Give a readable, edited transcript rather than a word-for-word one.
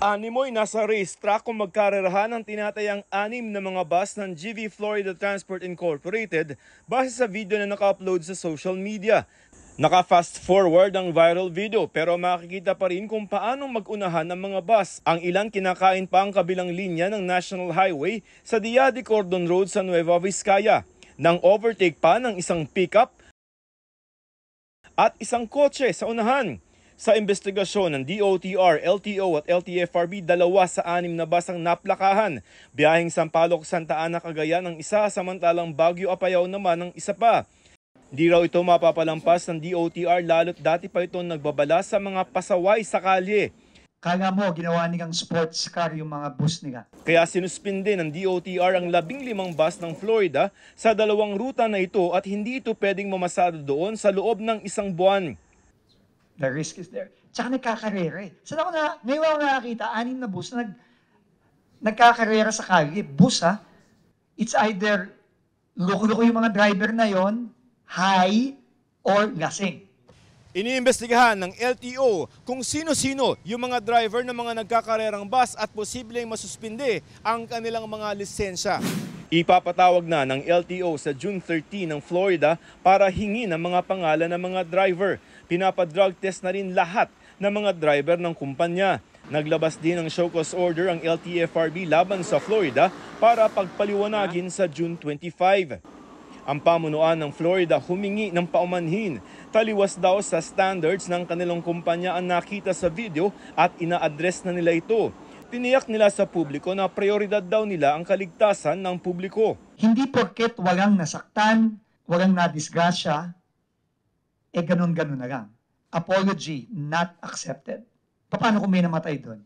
Animoy nasa racetrack kung magkarerahan ang tinatayang 6 na mga bus ng GV Florida Transport Incorporated base sa video na naka-upload sa social media. Naka-fast forward ang viral video pero makikita pa rin kung paano mag-unahan ng mga bus. Ang ilang kinakain pa ang kabilang linya ng National Highway sa Dia de Cordon Road sa Nueva Vizcaya. Nang overtake pa ng isang pickup at isang kotse sa unahan. Sa investigasyon ng DOTR, LTO at LTFRB, 2 sa 6 na bus ang naplakahan. Biyaheng Sampaloc, Santa Ana, Cagayan ang isa, samantalang Baguio, Apayao naman ang isa pa. Di raw ito mapapalampas ng DOTR lalo't dati pa ito nagbabala sa mga pasaway sa kalye. Kala mo, ginawa nilang sports car yung mga bus nila. Kaya sinuspinde ng DOTR ang 15 bus ng Florida sa 2 ruta na ito at hindi ito pwedeng mamasada doon sa loob ng 1 buwan. The risk is there. Tsaka nagkakarera eh. Saan ako ngayon ako nakakita, 6 na bus na nagkakarera sa kalye. Bus ha. It's either loko-loko yung mga driver na yon, high, or lasing. Iniimbestigahan ng LTO kung sino-sino yung mga driver ng mga nagkakarerang bus at posibleng masuspinde ang kanilang mga lisensya. Ipapatawag na ng LTO sa June 13 ng Florida para hingi ng mga pangalan ng mga driver. Pinapadrug test na rin lahat ng mga driver ng kumpanya. Naglabas din ng show cause order ang LTFRB laban sa Florida para pagpaliwanagin sa June 25. Ang pamunuan ng Florida humingi ng paumanhin. Taliwas daw sa standards ng kanilang kumpanya ang nakita sa video at ina-address na nila ito. Tiniyak nila sa publiko na prioridad daw nila ang kaligtasan ng publiko. Hindi porket walang nasaktan, walang nadisgrasya, ganun-ganun na lang. Apology not accepted. Paano kung may namatay doon?